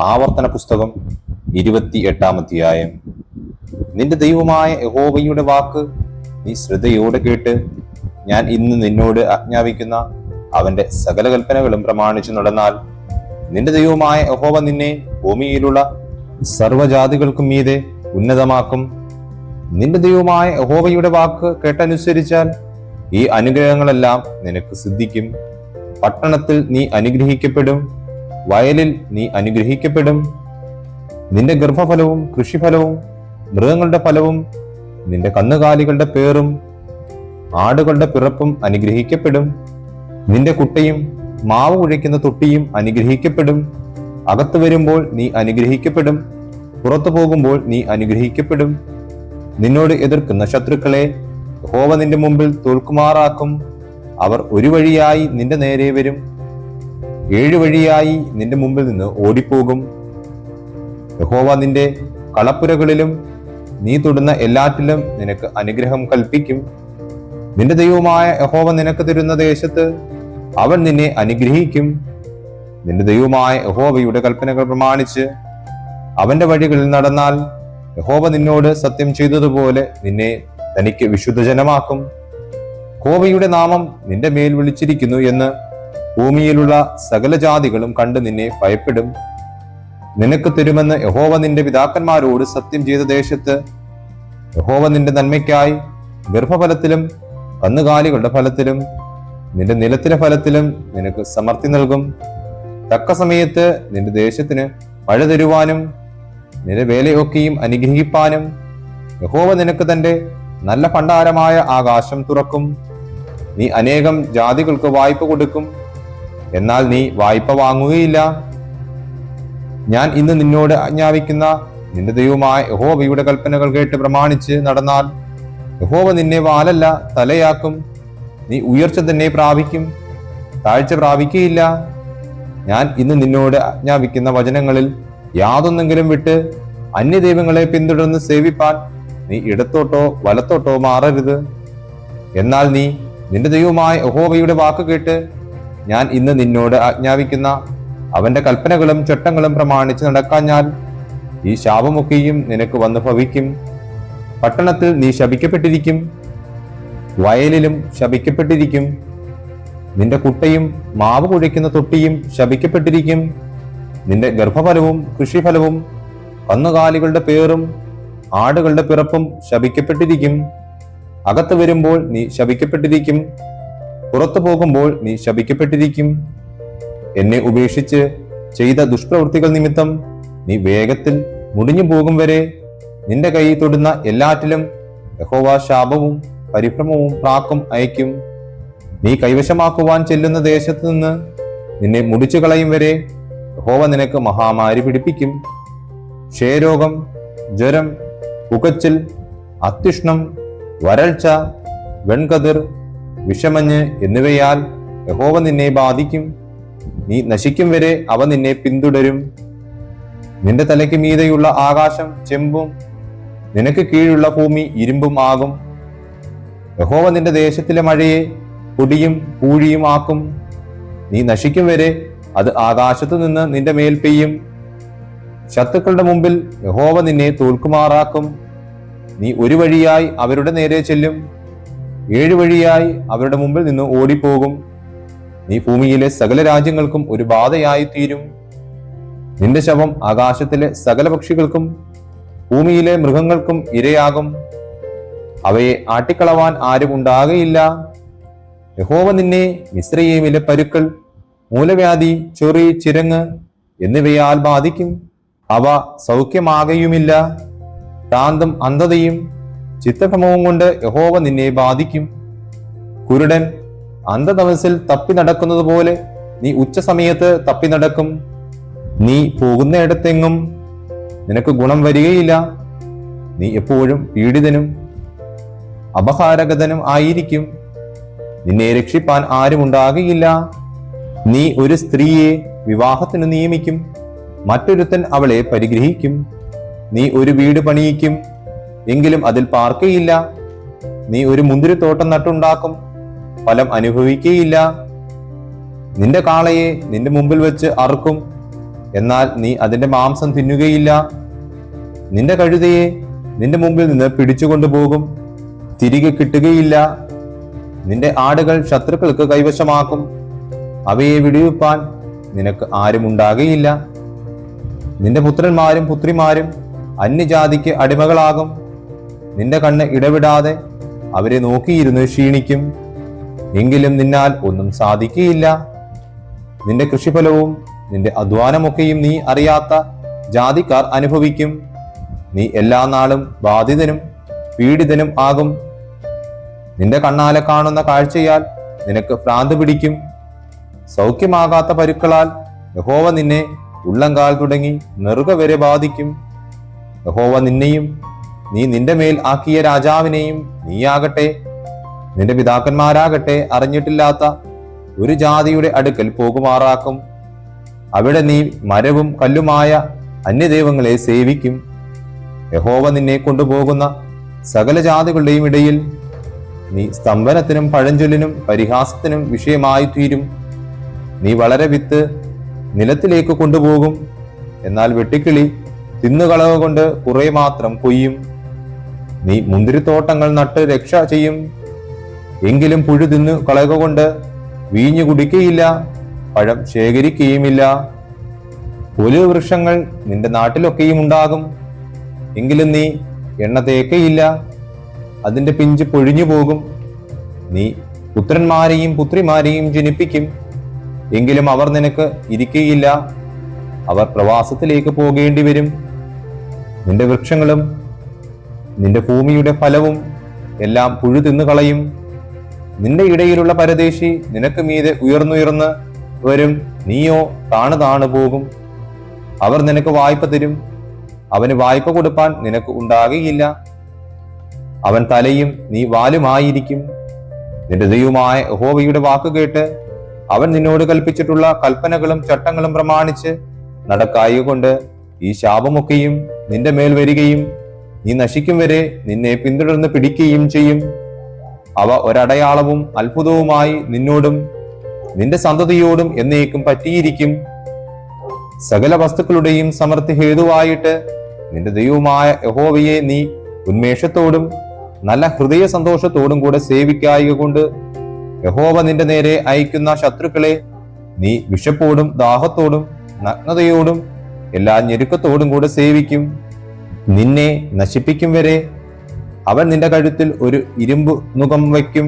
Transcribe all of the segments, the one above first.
ആവർത്തന പുസ്തകം 28-ാം അധ്യായം. നിന്റെ ദൈവമായ യഹോവയുടെ വാക്ക് നീ ശ്രദ്ധയോടെ കേട്ട് ഞാൻ ഇന്ന് നിന്നോട് ആജ്ഞാപിക്കുന്ന അവന്റെ സകല കൽപ്പനകളും പ്രമാണിച്ചു നടന്നാൽ നിന്റെ ദൈവമായ യഹോവ നിന്നെ ഭൂമിയിലുള്ള സർവ്വജാതികൾക്കും മീതെ ഉന്നതമാക്കും. നിന്റെ ദൈവമായ യഹോവയുടെ വാക്ക് കേട്ടനുസരിച്ചാൽ ഈ അനുഗ്രഹങ്ങളെല്ലാം നിനക്ക് സിദ്ധിക്കും. പട്ടണത്തിൽ നീ അനുഗ്രഹിക്കപ്പെടും, വയലിൽ നീ അനുഗ്രഹിക്കപ്പെടും. നിന്റെ ഗർഭഫലവും കൃഷിഫലവും മൃഗങ്ങളുടെ ഫലവും നിന്റെ കന്നുകാലികളുടെ പേറും ആടുകളുടെ പിറപ്പും അനുഗ്രഹിക്കപ്പെടും. നിന്റെ കുട്ടയും മാവ് കുഴയ്ക്കുന്ന തൊട്ടിയും അനുഗ്രഹിക്കപ്പെടും. അകത്ത് വരുമ്പോൾ നീ അനുഗ്രഹിക്കപ്പെടും, പുറത്തു പോകുമ്പോൾ നീ അനുഗ്രഹിക്കപ്പെടും. നിന്നോട് എതിർക്കുന്ന ശത്രുക്കളെ യഹോവ നിന്റെ മുമ്പിൽ തോൽക്കുമാറാക്കും. അവർ ഒരു വഴിയായി നിന്റെ നേരെ വരും, 7 വഴിയായി നിന്റെ മുമ്പിൽ നിന്ന് ഓടിപ്പോകും. യഹോവ നിന്റെ കളപ്പുരകളിലും നീ തൊടുന്ന എല്ലാറ്റിലും നിനക്ക് അനുഗ്രഹം കൽപ്പിക്കും. നിന്റെ ദൈവമായ യഹോവ നിനക്ക് തരുന്ന ദേശത്ത് അവൻ നിന്നെ അനുഗ്രഹിക്കും. നിന്റെ ദൈവമായ യഹോവയുടെ കൽപ്പനകൾ പ്രമാണിച്ച് അവന്റെ വഴികളിൽ നടന്നാൽ യഹോവ നിന്നോട് സത്യം ചെയ്തതുപോലെ നിന്നെ തനിക്ക് വിശുദ്ധജനമാക്കും. യഹോവയുടെ നാമം നിന്റെ മേൽ വിളിച്ചിരിക്കുന്നു എന്ന് ഭൂമിയിലുള്ള സകല ജാതികളും കണ്ട് നിന്നെ ഭയപ്പെടും. നിനക്ക് തരുമെന്ന് യഹോവ നിന്റെ പിതാക്കന്മാരോട് സത്യം ചെയ്ത ദേശത്ത് യഹോവ നിന്റെ നന്മയ്ക്കായി ഗർഭഫലത്തിലും കന്നുകാലികളുടെ ഫലത്തിലും നിന്റെ നിലത്തിലെ ഫലത്തിലും നിനക്ക് സമൃദ്ധി നൽകും. തക്ക സമയത്ത് നിന്റെ ദേശത്തിന് മഴ തരുവാനും നിന്റെ വേലയൊക്കെയും അനുഗ്രഹിപ്പാനും യഹോവ നിനക്ക് തന്റെ നല്ല ഭണ്ഡാരമായ ആകാശം തുറക്കും. നീ അനേകം ജാതികൾക്ക് വായ്പ കൊടുക്കും, എന്നാൽ നീ വായ്പ വാങ്ങുകയില്ല. ഞാൻ ഇന്ന് നിന്നോട് ആജ്ഞാപിക്കുന്ന നിന്റെ ദൈവമായ യഹോവയുടെ കൽപ്പനകൾ കേട്ട് പ്രമാണിച്ച് നടന്നാൽ യഹോവ നിന്നെ വാലല്ല തലയാക്കും. നീ ഉയർച്ച തന്നെ പ്രാപിക്കും, താഴ്ച പ്രാപിക്കുകയില്ല. ഞാൻ ഇന്ന് നിന്നോട് ആജ്ഞാപിക്കുന്ന വചനങ്ങളിൽ യാതൊന്നെങ്കിലും വിട്ട് അന്യദൈവങ്ങളെ പിന്തുടർന്ന് സേവിപ്പാൻ നീ ഇടത്തോട്ടോ വലത്തോട്ടോ മാറരുത്. എന്നാൽ നീ നിന്റെ ദൈവമായ യഹോവയുടെ വാക്ക് കേട്ട് ഞാൻ ഇന്ന് നിന്നോട് ആജ്ഞാപിക്കുന്ന അവന്റെ കൽപ്പനകളും ചട്ടങ്ങളും പ്രമാണിച്ച് നടക്കാഞ്ഞാൽ ഈ ശാപമൊക്കെയും നിനക്ക് വന്ന് ഭവിക്കും. പട്ടണത്തിൽ നീ ശപിക്കപ്പെട്ടിരിക്കും, വയലിലും ശപിക്കപ്പെട്ടിരിക്കും. നിന്റെ കുട്ടയും മാവ് കുഴയ്ക്കുന്ന തൊട്ടിയും ശപിക്കപ്പെട്ടിരിക്കും. നിന്റെ ഗർഭഫലവും കൃഷിഫലവും കന്നുകാലികളുടെ പേറും ആടുകളുടെ പിറപ്പും ശപിക്കപ്പെട്ടിരിക്കും. അകത്ത് വരുമ്പോൾ നീ ശപിക്കപ്പെട്ടിരിക്കും, പുറത്തു പോകുമ്പോൾ നീ ശപിക്കപ്പെട്ടിരിക്കും. എന്നെ ഉപേക്ഷിച്ച് ചെയ്ത ദുഷ്പ്രവൃത്തികൾ നിമിത്തം നീ വേഗത്തിൽ മുടിഞ്ഞു പോകും വരെ നിന്റെ കൈ തൊടുന്ന എല്ലാറ്റിലും യഹോവ ശാപവും പരിഭ്രമവും പ്രാക്കും അയക്കും. നീ കൈവശമാക്കുവാൻ ചെല്ലുന്ന ദേശത്ത് നിന്ന് നിന്നെ മുടിച്ചു കളയും വരെ യഹോവ നിനക്ക് മഹാമാരി പിടിപ്പിക്കും. ക്ഷയരോഗം, ജ്വരം, പുകച്ചിൽ, അത്യുഷ്ണം, വരൾച്ച, വെൺകതിർ, വിഷമഞ്ഞ് എന്നിവയാൽ യഹോവ നിന്നെ ബാധിക്കും. നീ നശിക്കും വരെ അവ നിന്നെ പിന്തുടരും. നിന്റെ തലയ്ക്ക് മീതെയുള്ള ആകാശം ചെമ്പും നിനക്ക് കീഴുള്ള ഭൂമി ഇരുമ്പും ആകും. യഹോവ നിന്റെ ദേശത്തിലെ മഴയെ പൊടിയും പൂഴിയും ആക്കും. നീ നശിക്കും വരെ അത് ആകാശത്തു നിന്ന് നിന്റെ മേൽ പെയ്യും. ശത്രുക്കളുടെ മുമ്പിൽ യഹോവ നിന്നെ തോൽക്കുമാറാക്കും. നീ ഒരു വഴിയായി അവരുടെ നേരെ ചെല്ലും, 7 വഴിയായി അവരുടെ മുമ്പിൽ നിന്ന് ഓടിപ്പോകും. നീ ഭൂമിയിലെ സകല രാജ്യങ്ങൾക്കും ഒരു ബാധയായി തീരും. നിന്റെ ശവം ആകാശത്തിലെ സകല പക്ഷികൾക്കും ഭൂമിയിലെ മൃഗങ്ങൾക്കും ഇരയാകും. അവയെ ആട്ടിക്കളവാൻ ആരും ഉണ്ടാകയില്ല. യഹോവ നിന്നെ മിസ്രയീമിലെ പരുക്കൾ, മൂലവ്യാധി, ചൊറി, ചിരങ്ങ് എന്നിവയാൽ ബാധിക്കും. അവ സൗഖ്യമാകയുമില്ല. ഭ്രാന്തും അന്ധതയും ചിത്തഭ്രമവും കൊണ്ട് യഹോവ നിന്നെ ബാധിക്കും. കുരുടൻ അന്ധതമസിൽ തപ്പി നടക്കുന്നത് പോലെ നീ ഉച്ച സമയത്ത് തപ്പി നടക്കും. നീ പോകുന്നയിടത്തെങ്ങും നിനക്ക് ഗുണം വരികയില്ല. നീ എപ്പോഴും പീഡിതനും അപഹാരഗതനും ആയിരിക്കും. നിന്നെ രക്ഷിപ്പാൻ ആരും ഉണ്ടാകുകയില്ല. നീ ഒരു സ്ത്രീയെ വിവാഹത്തിന് നിയമിക്കും, മറ്റൊരുത്തൻ അവളെ പരിഗ്രഹിക്കും. നീ ഒരു വീട് പണിയിക്കും, എങ്കിലും അതിൽ പാർക്കയില്ല. നീ ഒരു മുന്തിരിത്തോട്ടം നട്ടുണ്ടാക്കും, ഫലം അനുഭവിക്കുകയില്ല. നിന്റെ കാളയെ നിന്റെ മുമ്പിൽ വെച്ച് അറുക്കും, എന്നാൽ നീ അതിന്റെ മാംസം തിന്നുകയില്ല. നിന്റെ കഴുതയെ നിന്റെ മുമ്പിൽ നിന്ന് പിടിച്ചുകൊണ്ടുപോകും, തിരികെ കിട്ടുകയില്ല. നിന്റെ ആടുകൾ ശത്രുക്കൾക്ക് കൈവശമാക്കും, അവയെ വിടുവിപ്പാൻ നിനക്ക് ആരും ഉണ്ടാകുകയില്ല. നിന്റെ പുത്രന്മാരും പുത്രിമാരും അന്യജാതിക്ക് അടിമകളാകും. നിന്റെ കണ്ണ് ഇടവിടാതെ അവരെ നോക്കിയിരുന്ന് ക്ഷീണിക്കും, എങ്കിലും നിന്നാൽ ഒന്നും സാധിക്കുകയില്ല. നിന്റെ കൃഷിഫലവും നിന്റെ അധ്വാനമൊക്കെയും നീ അറിയാത്ത ജാതിക്കാർ അനുഭവിക്കും. നീ എല്ലാ നാളും ബാധിതനും പീഡിതനും ആകും. നിന്റെ കണ്ണാലെ കാണുന്ന കാഴ്ചയാൽ നിനക്ക് ഭ്രാന്ത് പിടിക്കും. സൗഖ്യമാകാത്ത പരുക്കളാൽ യഹോവ നിന്നെ ഉള്ളങ്കാൽ തുടങ്ങി നെറുക വരെ ബാധിക്കും. യഹോവ നിന്നെയും നീ നിന്റെ മേൽ ആക്കിയ രാജാവിനെയും നീയാകട്ടെ നിന്റെ പിതാക്കന്മാരാകട്ടെ അറിഞ്ഞിട്ടില്ലാത്ത ഒരു ജാതിയുടെ അടുക്കൽ പോകുമാറാക്കും. അവിടെ നീ മരവും കല്ലുമായ അന്യദൈവങ്ങളെ സേവിക്കും. യഹോവ നിന്നെ കൊണ്ടുപോകുന്ന സകല ജാതികളുടെയും ഇടയിൽ നീ സ്തംഭനത്തിനും പഴഞ്ചൊല്ലിനും പരിഹാസത്തിനും വിഷയമായി തീരും. നീ വളരെ വിത്ത് നിലത്തിലേക്ക് കൊണ്ടുപോകും, എന്നാൽ വെട്ടിക്കിളി തിന്നുകളവ് കൊണ്ട് കുറെ മാത്രം കൊയ്യും. നീ മുന്തിരിത്തോട്ടങ്ങൾ നട്ട് രക്ഷ ചെയ്യും, എങ്കിലും പുഴു തിന്നു കളയുക കൊണ്ട് വീഞ്ഞു കുടിക്കുകയില്ല, പഴം ശേഖരിക്കുകയുമില്ല. ഒലിവ് വൃക്ഷങ്ങൾ നിന്റെ നാട്ടിലൊക്കെയും ഉണ്ടാകും, എങ്കിലും നീ എണ്ണ തേക്കയില്ല, അതിന്റെ പിഞ്ച് പൊഴിഞ്ഞു പോകും. നീ പുത്രന്മാരെയും പുത്രിമാരെയും ജനിപ്പിക്കും, എങ്കിലും അവർ നിനക്ക് ഇരിക്കുകയില്ല, അവർ പ്രവാസത്തിലേക്ക് പോകേണ്ടി വരും. നിന്റെ വൃക്ഷങ്ങളും നിന്റെ ഭൂമിയുടെ ഫലവും എല്ലാം പുഴു തിന്നുകളയും. നിന്റെ ഇടയിലുള്ള പരദേശി നിനക്ക് മീതെ ഉയർന്നുയർന്ന് വരും, നീയോ താണു താണു പോകും. അവർ നിനക്ക് വായ്പ തരും, അവന് വായ്പ കൊടുപ്പാൻ നിനക്ക് ഉണ്ടാകുകയില്ല. അവൻ തലയും നീ വാലുമായിരിക്കും. നിന്റെ ദൈവമായ യഹോവയുടെ വാക്ക് കേട്ട് അവൻ നിന്നോട് കൽപ്പിച്ചിട്ടുള്ള കൽപ്പനകളും ചട്ടങ്ങളും പ്രമാണിച്ച് നടക്കായ കൊണ്ട് ഈ ശാപമൊക്കെയും നിന്റെ മേൽ വരികയും നീ നശിക്കും വരെ നിന്നെ പിന്തുടർന്ന് പിടിക്കുകയും ചെയ്യും. അവ ഒരടയാളവും അത്ഭുതവുമായി നിന്നോടും നിന്റെ സന്തതിയോടും എന്നേക്കും പറ്റിയിരിക്കും. സകല വസ്തുക്കളുടെയും സമൃദ്ധി ഹേതുവായിട്ട് നിന്റെ ദൈവമായ യഹോവയെ നീ ഉന്മേഷത്തോടും നല്ല ഹൃദയ സന്തോഷത്തോടും കൂടെ സേവിക്കായിക കൊണ്ട് യഹോവ നിന്റെ നേരെ അയക്കുന്ന ശത്രുക്കളെ നീ വിശപ്പോടും ദാഹത്തോടും നഗ്നതയോടും എല്ലാ ഞെരുക്കത്തോടും കൂടെ സേവിക്കും. നിന്നെ നശിപ്പിക്കും വരെ അവൻ നിന്റെ കഴുത്തിൽ ഒരു ഇരുമ്പ് നുകം വയ്ക്കും.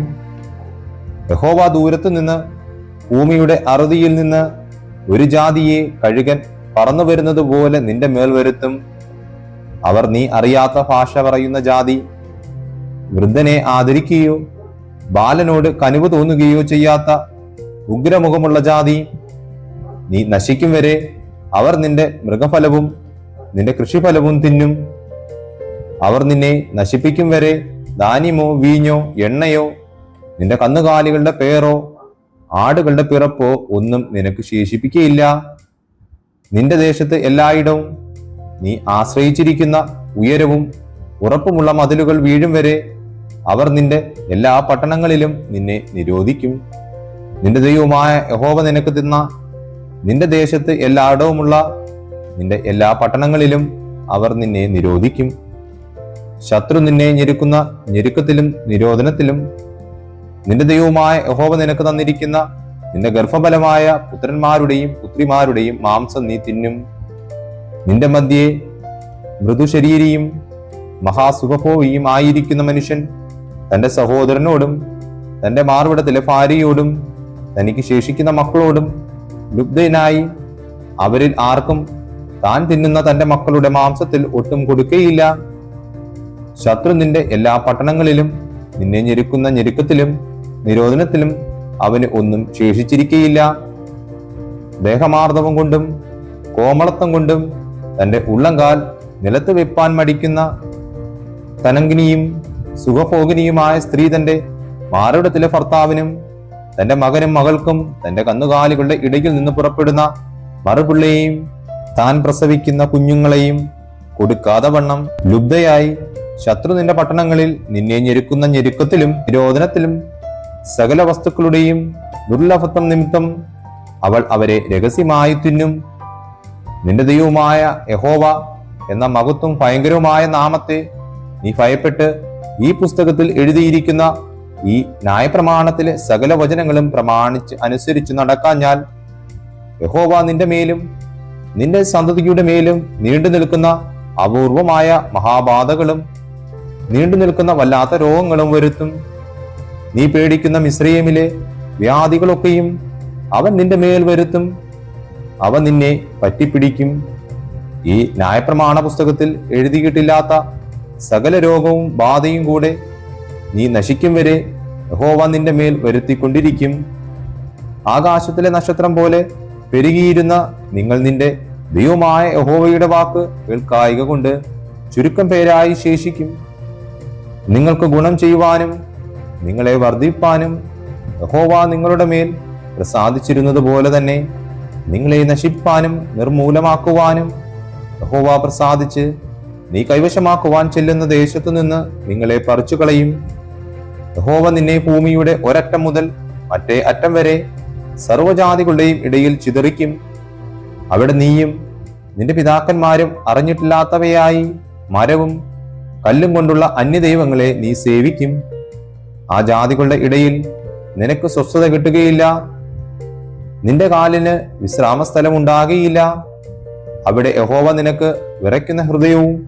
യഹോവ ദൂരത്തു നിന്ന് ഭൂമിയുടെ അറുതിയിൽ നിന്ന് ഒരു ജാതിയെ കഴുകൻ പറന്നു വരുന്നത് പോലെ നിന്റെ മേൽ വരുത്തും. അവർ നീ അറിയാത്ത ഭാഷ പറയുന്ന ജാതി, വൃദ്ധനെ ആദരിക്കുകയോ ബാലനോട് കനിവ് തോന്നുകയോ ചെയ്യാത്ത ഉഗ്രമുഖമുള്ള ജാതി. നീ നശിക്കും വരെ അവർ നിന്റെ മൃഗഫലവും നിന്റെ കൃഷിഫലവും തിന്നും. അവർ നിന്നെ നശിപ്പിക്കും വരെ ധാന്യമോ വീഞ്ഞോ എണ്ണയോ നിന്റെ കന്നുകാലികളുടെ പേരോ ആടുകളുടെ പിറപ്പോ ഒന്നും നിനക്ക് ശേഷിപ്പിക്കുകയില്ല. നിന്റെ ദേശത്ത് എല്ലായിടവും നീ ആശ്രയിച്ചിരിക്കുന്ന ഉയരവും ഉറപ്പുമുള്ള മതിലുകൾ വീഴും വരെ അവർ നിന്റെ എല്ലാ പട്ടണങ്ങളിലും നിന്നെ നിരോധിക്കും. നിന്റെ ദൈവമായ യഹോവ നിനക്ക് തിന്ന നിന്റെ ദേശത്ത് എല്ലായിടവുമുള്ള നിന്റെ എല്ലാ പട്ടണങ്ങളിലും അവർ നിന്നെ നിരോധിക്കും. ശത്രു നിന്നെ ഞെരുക്കുന്ന ഞെരുക്കത്തിലും നിരോധനത്തിലും നിന്റെ ദൈവമായ യഹോവ നിനക്ക് തന്നിരിക്കുന്ന നിന്റെ ഗർഭഫലമായ പുത്രന്മാരുടെയും പുത്രിമാരുടെയും മാംസം നീ തിന്നും. നിന്റെ മധ്യേ മൃദുശരീരിയും മഹാസുഖഭോഗിയും ആയിരിക്കുന്ന മനുഷ്യൻ തന്റെ സഹോദരനോടും തന്റെ മാർവിടത്തിലെ ഭാര്യയോടും തനിക്ക് ശേഷിക്കുന്ന മക്കളോടും ലുബ്ധനായി അവരിൽ ആർക്കും താൻ തിന്നുന്ന തന്റെ മക്കളുടെ മാംസത്തിൽ ഒട്ടും കൊടുക്കുകയില്ല. ശത്രു നിന്റെ എല്ലാ പട്ടണങ്ങളിലും നിന്നെ ഞെരുക്കുന്ന ഞെരുക്കത്തിലും നിരോധനത്തിലും അവന് ഒന്നും ശേഷിച്ചിരിക്കയില്ല. ദേഹമാർദ്ദവം കൊണ്ടും കോമളത്വം കൊണ്ടും തന്റെ ഉള്ളങ്കാൽ നിലത്ത് വെപ്പാൻ മടിക്കുന്ന തനങ്കിനിയും സുഖഭോഗിനിയുമായ സ്ത്രീ തന്റെ മാറിടത്തിലെ ഭർത്താവിനും തന്റെ മകനും മകൾക്കും തന്റെ കന്നുകാലികളുടെ ഇടയിൽ നിന്ന് പുറപ്പെടുന്ന മറുപിള്ളയെയും താൻ പ്രസവിക്കുന്ന കുഞ്ഞുങ്ങളെയും കൊടുക്കാതെ വണ്ണം ലുബ്ധയായി ശത്രു നിന്റെ പട്ടണങ്ങളിൽ നിന്നെ ഞെരുക്കുന്ന ഞെരുക്കത്തിലും നിരോധനത്തിലും സകല വസ്തുക്കളുടെയും ദുർലഭത്വം നിമിത്തം അവൾ അവരെ രഹസ്യമായി തിന്നും. നിന്റെ ദൈവമായ യഹോവ എന്ന മഹത്വം ഭയങ്കരവുമായ നാമത്തെ നീ ഭയപ്പെട്ട് ഈ പുസ്തകത്തിൽ എഴുതിയിരിക്കുന്ന ഈ ന്യായപ്രമാണത്തിലെ സകല വചനങ്ങളും പ്രമാണിച്ച് അനുസരിച്ച് നടക്കാഞ്ഞാൽ യഹോവ നിന്റെ മേലും നിന്റെ സന്തതിയുടെ മേലും നീണ്ടു നിൽക്കുന്ന അപൂർവമായ മഹാബാധകളും നീണ്ടു നിൽക്കുന്ന വല്ലാത്ത രോഗങ്ങളും വരുത്തും. നീ പേടിക്കുന്ന മിസ്രയീമിലെ വ്യാധികളൊക്കെയും അവൻ നിന്റെ മേൽ വരുത്തും. അവൻ നിന്നെ പറ്റിപ്പിടിക്കും. ഈ ന്യായപ്രമാണ പുസ്തകത്തിൽ എഴുതിയിട്ടില്ലാത്ത സകല രോഗവും ബാധയും കൂടെ നീ നശിക്കും വരെ യഹോവ നിന്റെ മേൽ വരുത്തിക്കൊണ്ടിരിക്കും. ആകാശത്തിലെ നക്ഷത്രം പോലെ പെരുകിയിരുന്ന നിങ്ങൾ നിന്റെ ദൈവമായ യഹോവയുടെ വാക്ക് കേൾക്കായിക കൊണ്ട് ചുരുക്കം പേരായി ശേഷിക്കും. നിങ്ങൾക്ക് ഗുണം ചെയ്യുവാനും നിങ്ങളെ വർദ്ധിപ്പാനും യഹോവ നിങ്ങളുടെ മേൽ പ്രസാദിച്ചിരുന്നത് പോലെ തന്നെ നിങ്ങളെ നശിപ്പാനും നിർമൂലമാക്കുവാനും യഹോവ പ്രസാദിച്ച് നീ കൈവശമാക്കുവാൻ ചെല്ലുന്ന ദേശത്തു നിന്ന് നിങ്ങളെ പറിച്ചു കളയും. യഹോവ നിന്നെ ഭൂമിയുടെ ഒരറ്റം മുതൽ മറ്റേ അറ്റം വരെ സർവ്വജാതികളുടെയും ഇടയിൽ ചിതറിക്കും. അവിടെ നീയും നിന്റെ പിതാക്കന്മാരും അറിഞ്ഞിട്ടില്ലാത്തവയായി മരവും കല്ലും കൊണ്ടുള്ള അന്യദൈവങ്ങളെ നീ സേവിക്കും. ആ ജാതികളുടെ ഇടയിൽ നിനക്ക് സ്വസ്ഥത കിട്ടുകയില്ല. നിന്റെ കാലിന് വിശ്രാമസ്ഥലം ഉണ്ടാകുകയില്ല. അവിടെ യഹോവ നിനക്ക് വിറയ്ക്കുന്ന ഹൃദയവും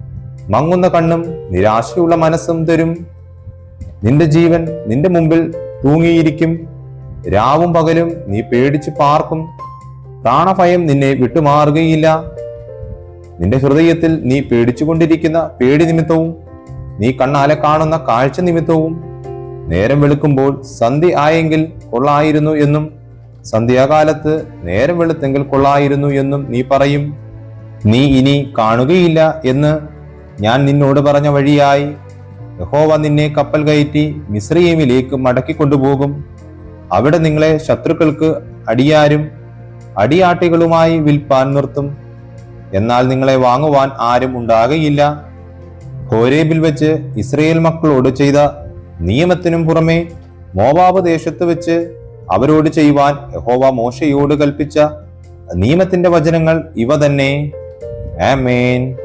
മങ്ങുന്ന കണ്ണും നിരാശയുള്ള മനസ്സും തരും. നിന്റെ ജീവൻ നിന്റെ മുമ്പിൽ തൂങ്ങിയിരിക്കും. രാവും പകലും നീ പേടിച്ച് പാർക്കും. പ്രാണഭയം നിന്നെ വിട്ടുമാറുകയില്ല. നിന്റെ ഹൃദയത്തിൽ നീ പേടിച്ചുകൊണ്ടിരിക്കുന്ന പേടി നിമിത്തവും നീ കണ്ണാലെ കാണുന്ന കാഴ്ച നിമിത്തവും നേരം വെളുക്കുമ്പോൾ സന്ധ്യ ആയെങ്കിൽ കൊള്ളായിരുന്നു എന്നും സന്ധ്യാകാലത്ത് നേരം വെളുത്തെങ്കിൽ കൊള്ളായിരുന്നു എന്നും നീ പറയും. നീ ഇനി കാണുകയില്ല എന്ന് ഞാൻ നിന്നോട് പറഞ്ഞ വഴിയായി യഹോവ നിന്നെ കപ്പൽ കയറ്റി മിസ്രയീമിലേക്ക് മടക്കിക്കൊണ്ടുപോകും. അവിടെ നിങ്ങളെ ശത്രുക്കൾക്ക് അടിയാരും അടിയാട്ടികളുമായി വിൽപ്പാൻ നിർത്തും. എന്നാൽ നിങ്ങളെ വാങ്ങുവാൻ ആരും ഉണ്ടാകയില്ല. ഹോരേബിൽ വെച്ച് ഇസ്രയേൽ മക്കളോട് ചെയ്ത നിയമത്തിനും പുറമെ മോവാബ് ദേശത്ത് വെച്ച് അവരോട് ചെയ്യുവാൻ യഹോവ മോശയോട് കൽപ്പിച്ച നിയമത്തിന്റെ വചനങ്ങൾ ഇവ തന്നെ. ആമേൻ.